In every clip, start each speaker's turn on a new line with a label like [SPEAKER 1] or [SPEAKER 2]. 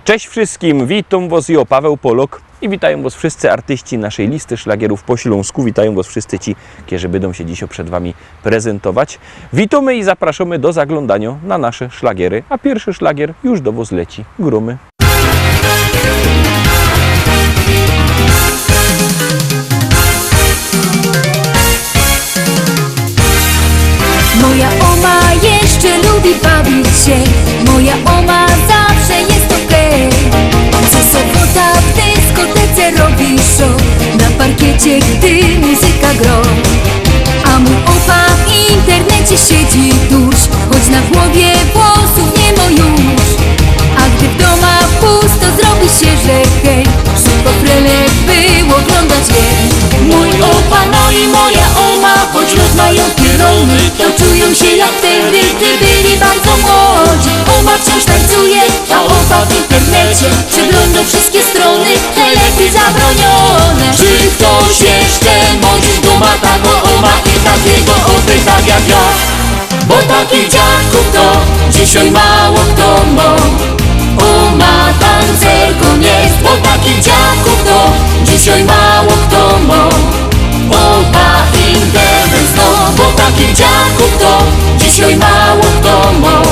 [SPEAKER 1] Cześć wszystkim, witam Was, ja Paweł Polok i witają Was wszyscy artyści naszej listy szlagierów po Śląsku. Witają Was wszyscy ci, którzy będą się dzisiaj przed Wami prezentować. Witamy i zapraszamy do zaglądania na nasze szlagiery, a pierwszy szlagier już do Was leci. Grumy.
[SPEAKER 2] Moja oma jeszcze lubi bawić się, moja oma zawsze jest okej. Co sobota w dyskotece robi show, na parkiecie gdy muzyka gro. A mój opa w internecie siedzi tuż, choć na głowie włosów nie ma już. A gdy w domach pusto zrobi się, że hej, szybko frelek by oglądać jej. Mój opa, no i moja oma, choć los mają pierony, to czują się jak wtedy, gdy byli bardzo młodzi. Oma wciąż tańcuje, a opa w internecie przegląda wszystkie strony, telefy zabronione. Czy ktoś jeszcze mądrzy duma taką oma i takiego opy tak jak ja? Bo takich dziadków to dzisiaj mało kto ma. Oma tancerką jest, bo takich dziadków to dzisiaj mało kto ma. Opa internet znów, bo takich dziadków to dzisiaj mało kto ma.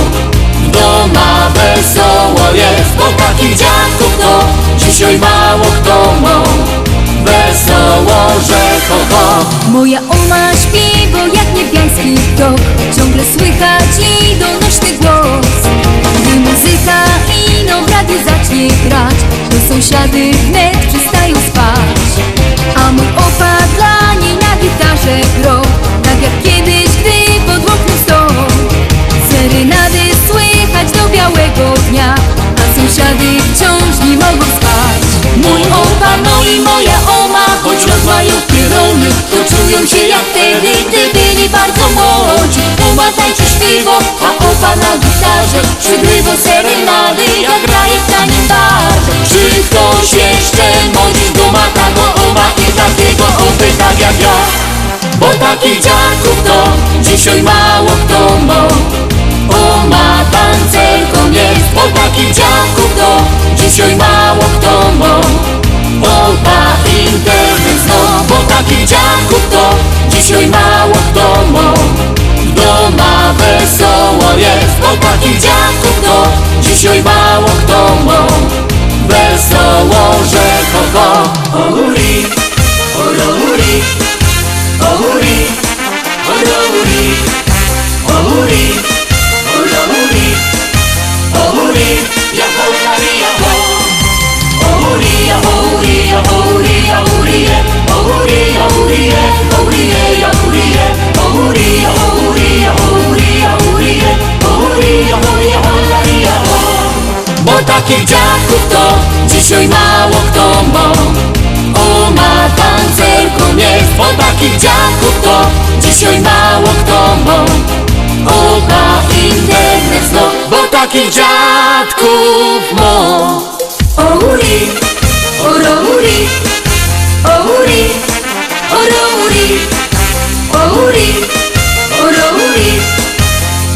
[SPEAKER 2] Doma wesoło jest, bo takich dziadków to dzisiaj mało kto ma. Wesoło, że ho. Moja oma śpi, bo jak niebiański tok ciągle słychać i donośny głos. Gdy muzyka ino w radiu zacznie grać, to sąsiady wnet przestają spać. A mój opa dla niej na gitarze gro, tak jak kiedyś, gdy pod oknem stał. Serenady słychać do białego dnia, a sąsiady wciąż nie mogą spać. Mój opa, no i moja oma, choć rozmają pierony, to czują się jak wtedy, gdy byli bardzo młodzi. Oma tańczy śpiwo, a opa na gitarze przygrywa serenady, jak graje w tanim barze. Czy ktoś jeszcze mądrzy duma taką oma i takiego opy tak jak ja? Bo takich dziadków to dzisiaj mało kto ma. Oma tancerką jest, bo takich dziadków to dzisiaj mało kto ma. Opa internet znów, bo takich dziadków to dzisiaj mało kto ma. Doma wesoło jest, bo takich dziadków to dzisiaj mało kto ma. Wesoło, że ho. Ohuri, ohuri, ohuri, ohuri, ohuri, ohuri, ohuri, ja ohuri, ja ho. Ohuri, ohuri, ohuri, ohuri, ohuri, ohuri, ohuri, ohuri, ohuri, ohuri, ohuri, ohuri, ohuri, ohuri, ohuri, bo takich dziadków to dzisiaj mało kto ma. Oma tancerką jest, bo takich dziadków to dzisiaj mało kto ma. Opa internet znów, bo takich dziadków ma. Ohuri, ohuri, ohuri, ohuri, ohuri, ohuri,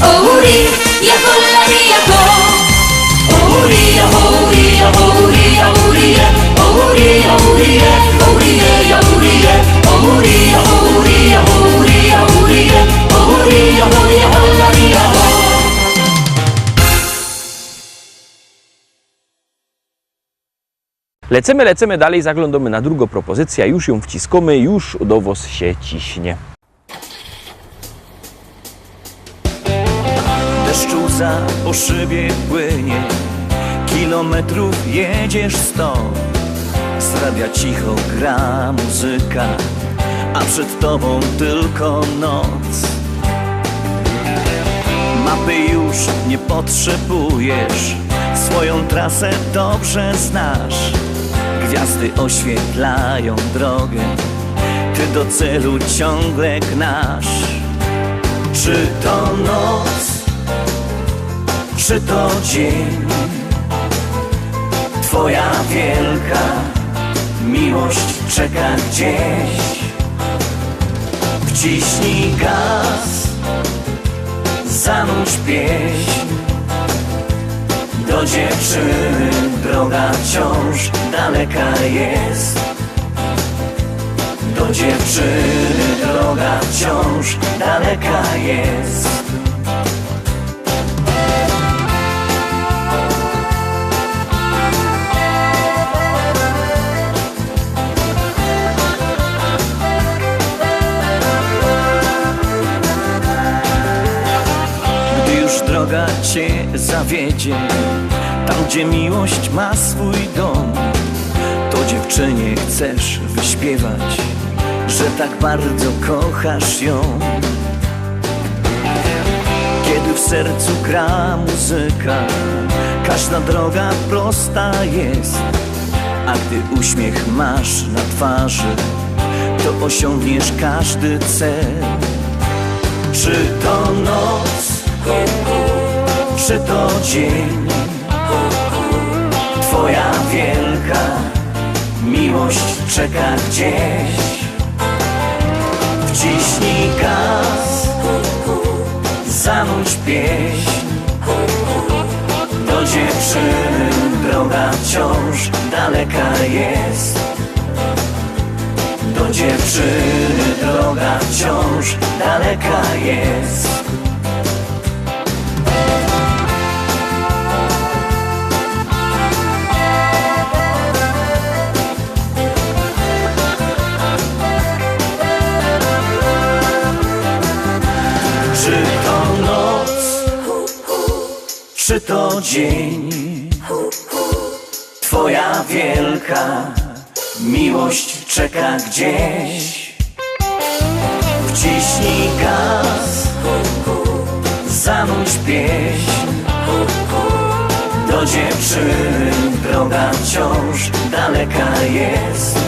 [SPEAKER 2] ohuri, ja holari, ja ho. Ohuri, ohuri, ohuri, ohuri, ohuri, ohuri, ohuri, ohuri, ohuri, ohuri, ohuri, ohuri, ohuri, ohuri, holari, ja ho.
[SPEAKER 1] Lecimy dalej, zaglądamy na drugą propozycję, już ją wciskamy, już do Was się ciśnie.
[SPEAKER 3] Deszczu łza po szybie płynie, kilometrów jedziesz 100. Z radia cicho gra muzyka, a przed tobą tylko noc. Mapy już nie potrzebujesz, swoją trasę dobrze znasz. Gwiazdy oświetlają drogę, ty do celu ciągle gnasz. Czy to noc, czy to dzień, Twoja wielka miłość czeka gdzieś. Wciśnij gaz, zanurz pieśń. Do dziewczyny droga wciąż daleka jest. Do dziewczyny droga wciąż daleka jest. Gdy już droga cię zawiedzie, tam gdzie miłość ma swój dom, to dziewczynie chcesz wyśpiewać, że tak bardzo kochasz ją. Kiedy w sercu gra muzyka, każda droga prosta jest. A gdy uśmiech masz na twarzy, to osiągniesz każdy cel. Czy to noc, czy to dzień, Twoja wielka miłość czeka gdzieś. Wciśnij gaz, zanurz pieśń. Do dziewczyny droga wciąż daleka jest. Do dziewczyny droga wciąż daleka jest. Czy to noc, czy to dzień, Twoja wielka miłość czeka gdzieś. Wciśnij gaz, zanurz pieśń. Do dziewczyny droga wciąż daleka jest.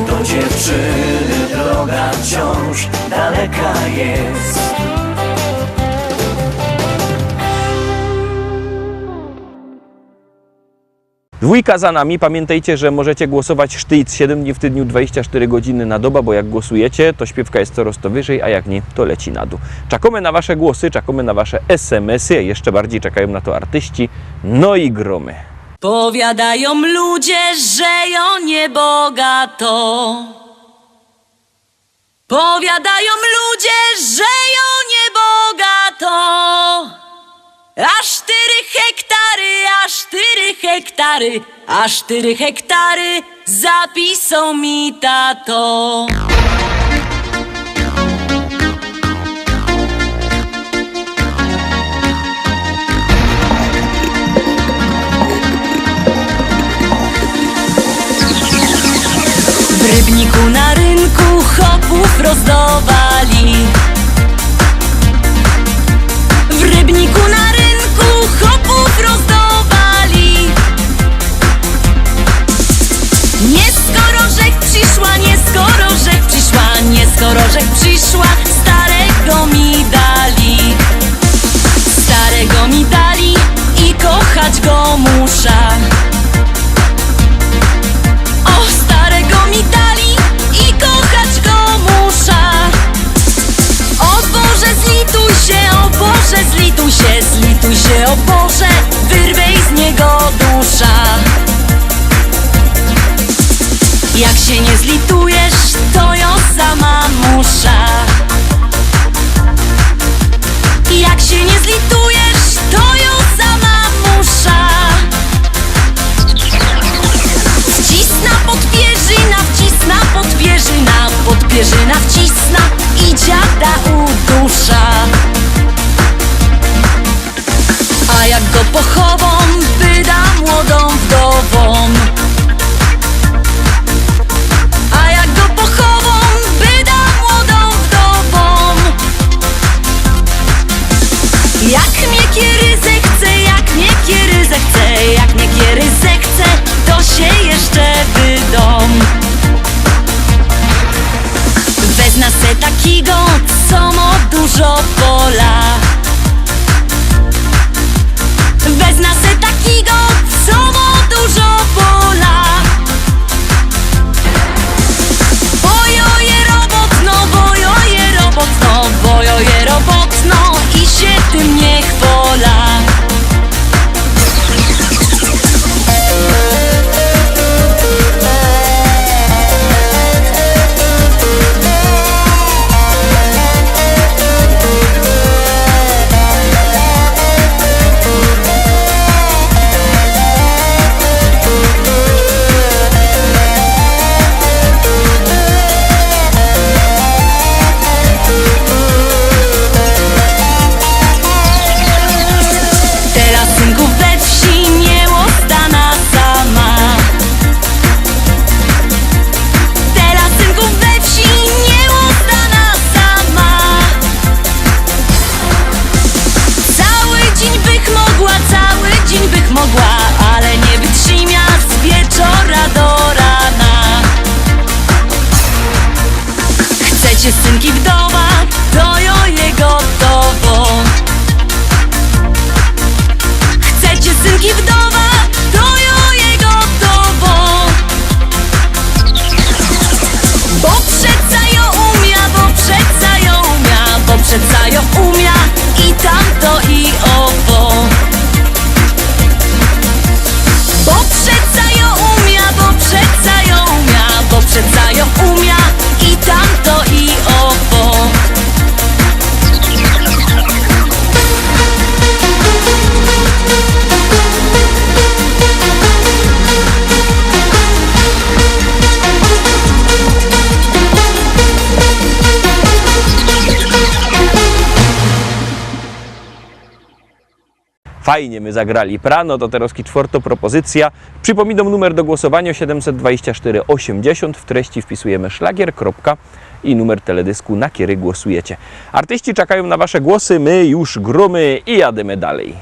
[SPEAKER 3] Do dziewczyny droga wciąż daleka jest.
[SPEAKER 1] Dwójka za nami. Pamiętajcie, że możecie głosować sztyc 7 dni w tygodniu, 24 godziny na dobę, bo jak głosujecie, to śpiewka jest coraz to wyżej, a jak nie, to leci na dół. Czekamy na wasze głosy, czekamy na wasze SMS-y, jeszcze bardziej czekają na to artyści, no i gromy.
[SPEAKER 4] Powiadają ludzie, że ją niebogato. Powiadają ludzie, że ją niebogato. Aż 4 hektary, aż 4 hektary, aż 4 hektary zapisał mi tato. W Rybniku na rynku chopów rozdawali. W Rybniku na rynku chopów rozdawali. Nie skoro rzek przyszła, nie skoro rzek przyszła, nie skoro rzek przyszła, starego mi dali. Starego mi dali i kochać go muszę. O, starego mi dali i kochać go muszę. O Boże, zlituj się, o Boże, zlituj się, zlituj się, o Boże, wyrwej z niego dusza. Jak się nie zlitujesz, to ją sama muszę. Jak się nie zlitujesz, to ją sama muszę. Wcisna podpierzyna, wcisna podpierzyna, podpierzyna wcisna i dziada udusza. A jak go pochowam, wyda młodą wdową. A jak go pochowam, wyda młodą wdową. Jak mnie kiery zechce, jak mnie kiery zechce, jak mnie kiery zechce, to się jeszcze wydom. Wezna se takiego, co ma dużo pola. Wezna se takiego, co
[SPEAKER 1] Fajnie my zagrali prano, to teraz czwarta propozycja. Przypominam numer do głosowania 724 80. W treści wpisujemy szlagier, kropka i numer teledysku, na który głosujecie. Artyści czekają na wasze głosy, my już gromy i jademy dalej.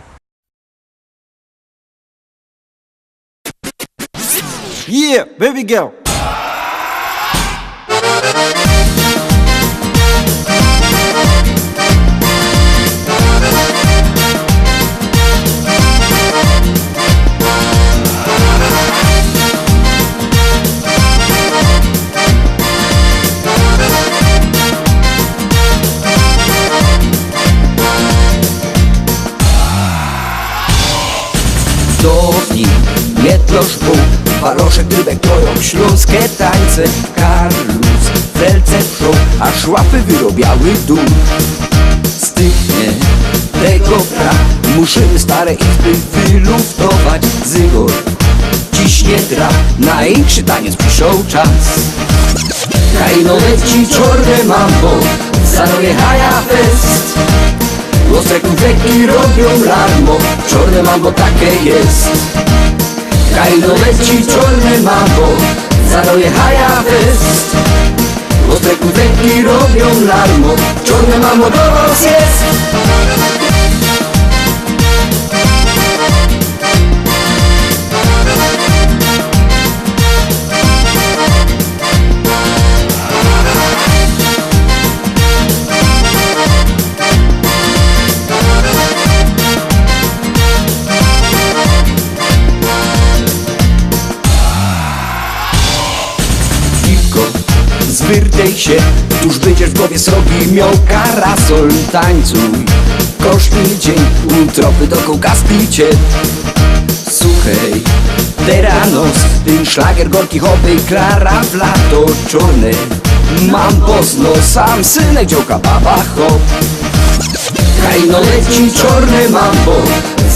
[SPEAKER 5] Yeah, baby girl.
[SPEAKER 3] Downi, nie trosz Bóg, Baloszek, Rybek kroją śląskie tańce. Karlus, felce pszą, aż łapy wyrobiały dół. Styknie tego brak, musimy stare izby wyluftować. Zygor ciśnie drap, największy taniec przyszł czas. Kajno leci czorne mambo, zaroje haja fest. Ostrek i robią larmo, czorne mambo takie jest. Kajno leci czorne mambo, zaroje haja fest. Ostrek i robią larmo, czorne mambo do was jest. Zwyrtej się, tuż będziesz w głowie srogi miał karasol. Tańcuj, kosztny dzień, utropy do kołkaski cię. Słuchaj, teranos, ten szlagier gorki hopy, Klara w lato czorne. Mam pozno, sam synek dziołka baba hop. Kajno leci czorne mambo,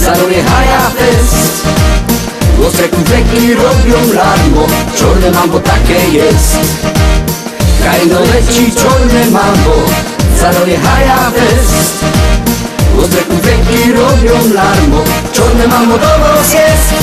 [SPEAKER 3] zaroje haja fest. Ostrek i robią larmo, czorne mambo takie jest. Kajno leci czorne mambo, zaroje haja fest. Ostrek i robią larmo, czorne mambo do was jest.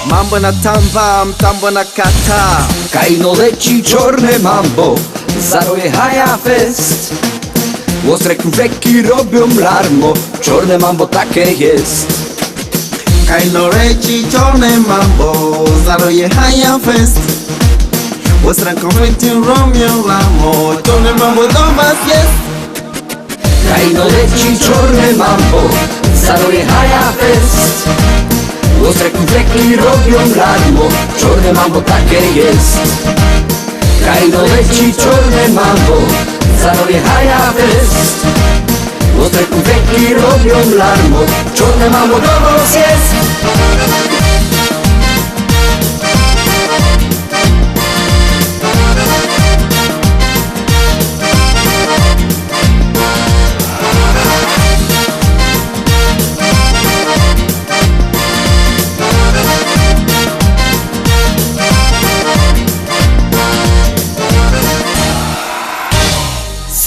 [SPEAKER 5] Mambo na tambam, tambo na kata.
[SPEAKER 3] Kajno leci czorne mambo, zaroje haja fest. Ostrek i robią larmo, czorne mambo takie jest.
[SPEAKER 5] Kajno leci czorne mambo, zaroje haja fest. Ostran konflikty robią lamo, czorne mambo do was jest.
[SPEAKER 3] Kajno leci czorne mambo, zaroje haja fest. Ostrek i robią larmo, czorne mambo takie jest. Kajno leci czorne mambo, zaroje haja fest. Ostrek i robią larmo, czorne mambo do was jest.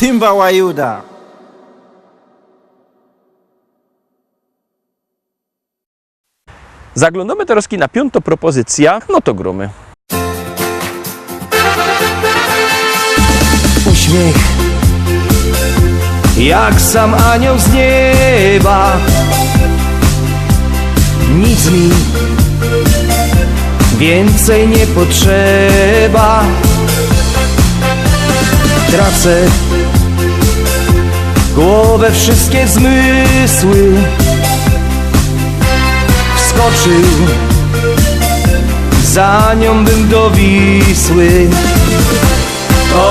[SPEAKER 5] Simba wa Yuda.
[SPEAKER 1] Zaglądamy teraz na piątą propozycja, no to gromy.
[SPEAKER 3] Uśmiech jak sam anioł z nieba. Nic mi więcej nie potrzeba. Tracę głowę, wszystkie zmysły. Wskoczył za nią bym do Wisły.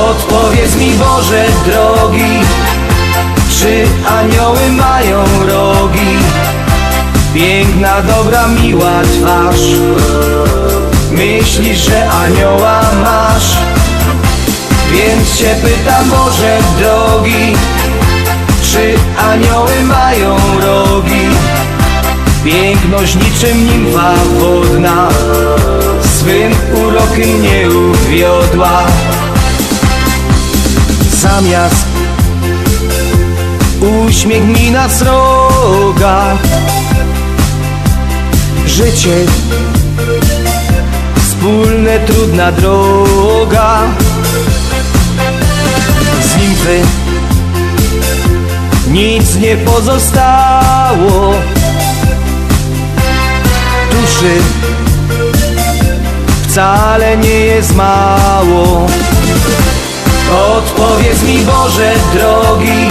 [SPEAKER 3] Odpowiedz mi, Boże drogi, czy anioły mają rogi? Piękna, dobra, miła twarz. Myślisz, że anioła masz? Cię pytam, Boże drogi, czy anioły mają rogi? Piękność niczym nimfa wodna swym urokiem mnie uwiodła. Zamiast uśmiech mi na sroga, życie wspólne trudna droga. Z nimfy nic nie pozostało, duszy wcale nie jest mało. Odpowiedz mi, Boże drogi,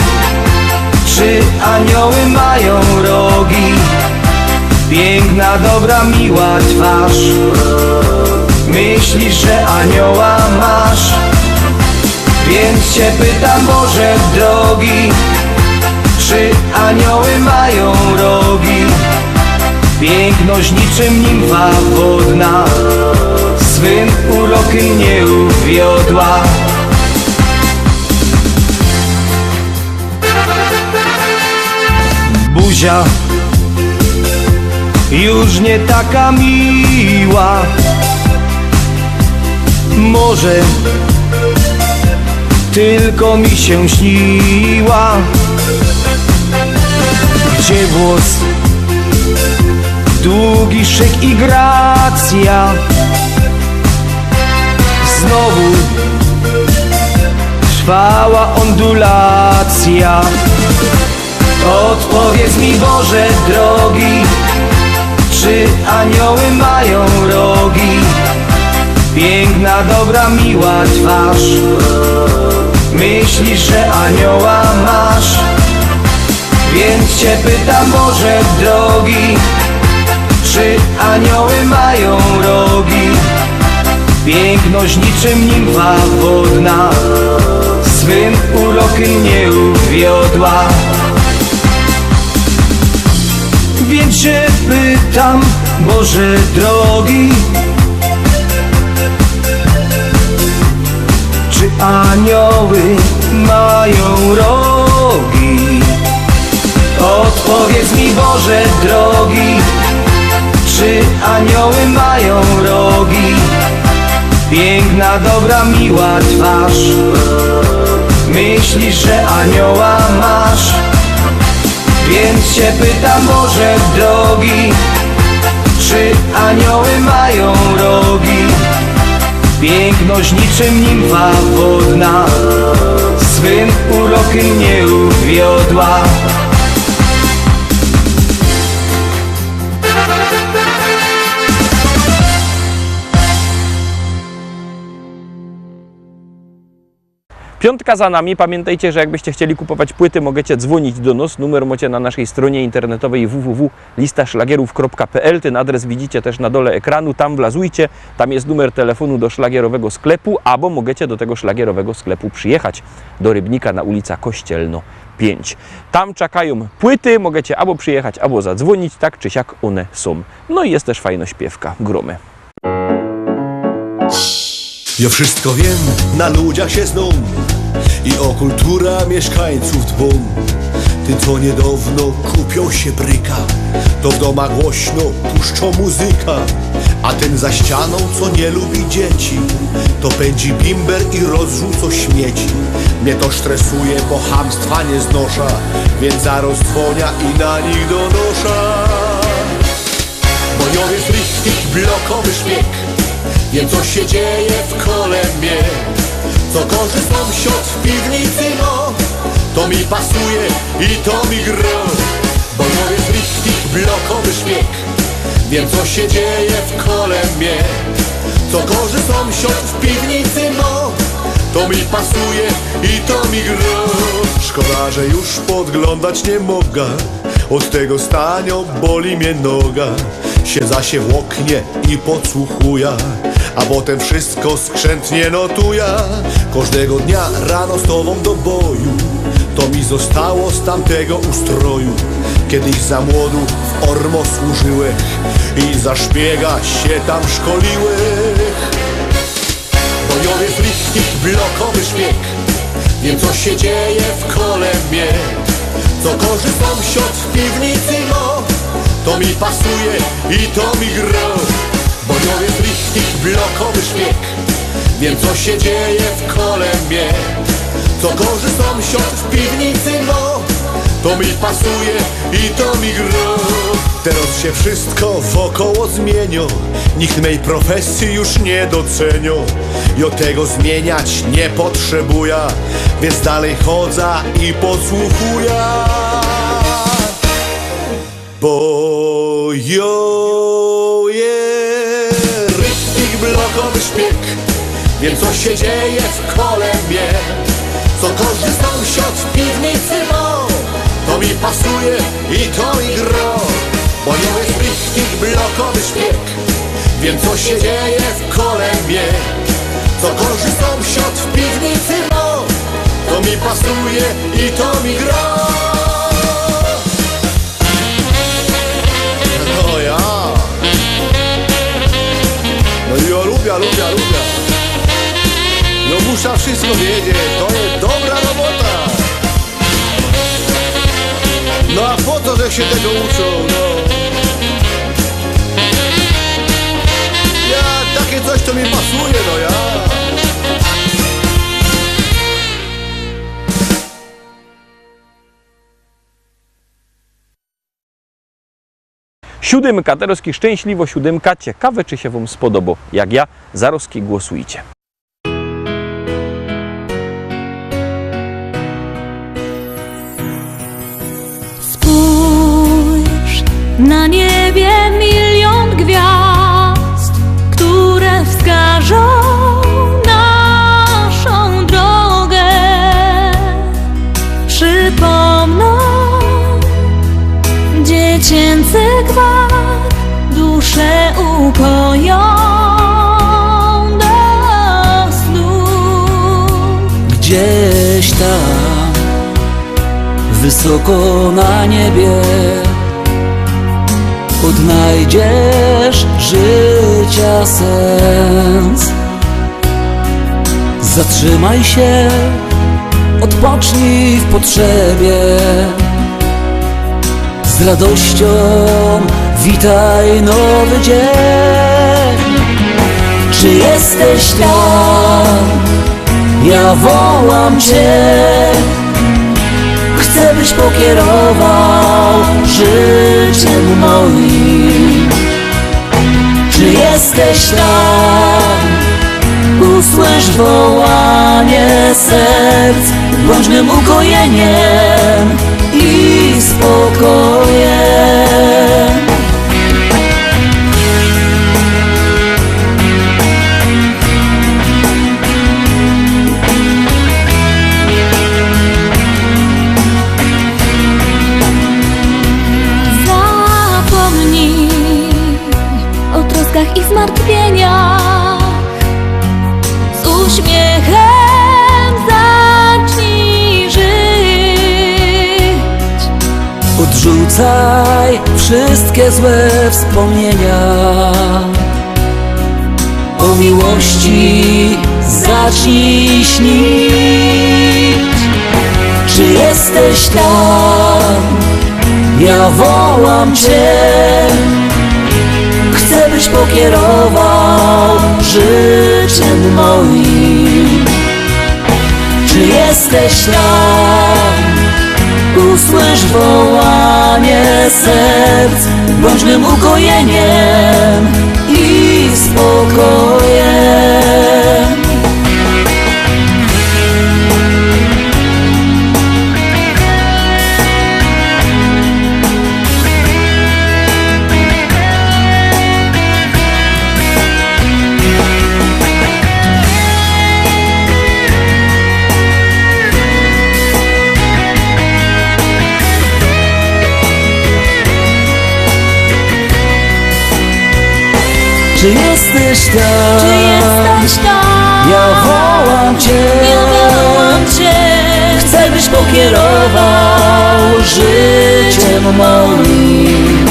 [SPEAKER 3] czy anioły mają rogi? Piękna, dobra, miła twarz, myślisz, że anioła masz? Więc Cię pytam, Boże drogi, czy anioły mają rogi? Piękność niczym nimfa wodna swym urokiem mnie uwiodła. Buzia już nie taka miła, może tylko mi się śniła. Gdzie włos, długi szyk i gracja, znowu trwała ondulacja. Odpowiedz mi, Boże drogi, czy anioły mają rogi? Piękna, dobra, miła twarz, myślisz, że anioła masz? Więc Cię pytam, Boże drogi, czy anioły mają rogi? Piękność niczym nimfa wodna swym urokiem mnie uwiodła. Więc Cię pytam, Boże drogi, czy anioły mają rogi? Odpowiedz mi, Boże drogi, czy anioły mają rogi? Piękna, dobra, miła twarz, myślisz, że anioła masz? Więc Cię pytam, Boże drogi, czy anioły mają rogi? Piękność niczym nimfa wodna swym urokiem mnie uwiodła.
[SPEAKER 1] Piątka za nami. Pamiętajcie, że jakbyście chcieli kupować płyty, możecie dzwonić do nas. Numer macie na naszej stronie internetowej www.listaszlagierów.pl. Ten adres widzicie też na dole ekranu. Tam wlazujcie. Tam jest numer telefonu do szlagierowego sklepu, albo możecie do tego szlagierowego sklepu przyjechać do Rybnika na ulica Kościelno 5. Tam czekają płyty. Możecie albo przyjechać, albo zadzwonić. Tak czy siak one są. No i jest też fajna śpiewka. Gromy.
[SPEAKER 6] Ja wszystko wiem, na ludziach się znam i o kultura mieszkańców dbam. Ty co niedawno kupią się bryka, to w domach głośno puszczą muzyka. A ten za ścianą, co nie lubi dzieci, to pędzi bimber i rozrzuca śmieci. Mnie to stresuje, bo chamstwa nie znosza, więc zaraz dzwonia i na nich donosza. Bo ja jest richtig blokowy szpieg, wiem co się dzieje w kole mnie. Co gorzy sąsiad w piwnicy, no to mi pasuje i to mi gra. Bo ja jest richtig blokowy szpieg, wiem co się dzieje w kole mnie. Co gorzy sąsiad w piwnicy, no to mi pasuje i to mi gra. Szkoda, że już podglądać nie mogę, od tego stania boli mnie noga. Siedza się w oknie i podsłuchuję, a potem wszystko skrzętnie notuję. Każdego dnia rano z tobą do boju, to mi zostało z tamtego ustroju. Kiedyś za młodu w Ormo służyłech i za szpiega się tam szkoliłech. Bo ja jest richtig blokowy szpieg, wiem co się dzieje w kole mnie. Co korzy sąsiad w piwnicy, no to mi pasuje i to mi gra. Boniowiec, lichtik, blokowy szpieg, wiem co się dzieje w kole mnie. Co korzy sąsiad w piwnicy, no to mi pasuje i to mi gra. Teraz się wszystko wokoło zmienią, nikt mej profesji już nie docenią. I od tego zmieniać nie potrzebuję, więc dalej chodzę i podsłuchuję. Bo jo jest rychtik, blokowy szpieg, wiem co się dzieje w kole mnie. Co korzy sąsiad w piwnicy, no to mi pasuje i to mi gra. Bo nie jest rychtik, blokowy szpieg, wiem co się dzieje w kole mnie. Co korzy sąsiad w piwnicy, no to mi pasuje i to mi gra. No ja. No ja lubię. No muszę wszystko wiedzieć, to jest dobra robota. No a po co, że się tego uczą, no? Ja, takie coś to mi pasuje, no ja.
[SPEAKER 1] Siódemka, Teroski szczęśliwo siódemka. Ciekawe, czy się wam spodoba. Jak ja, Zaroski głosujcie.
[SPEAKER 4] Spójrz, na niebie milion gwiazd, które wskażą naszą drogę. Przypomną dziecięcy gwar, duszę ukoją do snu.
[SPEAKER 7] Gdzieś tam, wysoko na niebie, odnajdziesz życia sens. Zatrzymaj się, odpocznij w potrzebie. Z radością witaj nowy dzień. Czy jesteś tam? Ja wołam Cię. Chcę, byś pokierował życiem moim. Czy jesteś tam? Usłysz wołanie serc, bądź mym ukojeniem i spokojem.
[SPEAKER 4] Zapomnij o troskach i zmartwieniach, z uśmiechem zacznij żyć.
[SPEAKER 7] Odrzucaj wszystkie złe wspomnienia. O miłości zacznij śnić. Czy jesteś tam? Ja wołam Cię. Chcę, byś pokierował życiem moim. Czy jesteś tam? Usłysz wołanie serc, bądź mym ukojeniem i spokojem. Czy jesteś tam?
[SPEAKER 4] Czy jesteś tam?
[SPEAKER 7] Ja wołam Cię.
[SPEAKER 4] Ja wołam Cię.
[SPEAKER 7] Chcę, byś pokierował życiem moim.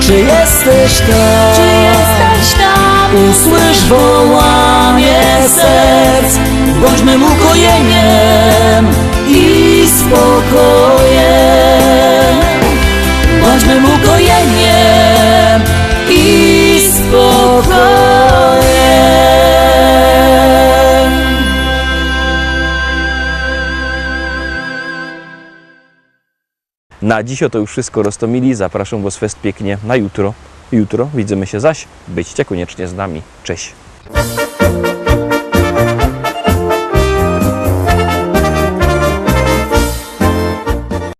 [SPEAKER 7] Czy jesteś tam?
[SPEAKER 4] Czy jesteś tam?
[SPEAKER 7] Usłysz wołanie serc, bądź mym ukojeniem i spokojem.
[SPEAKER 1] Na dziś to już wszystko, Roztomili. Zapraszam Was fest pięknie na jutro. Jutro widzimy się zaś. Byćcie koniecznie z nami. Cześć!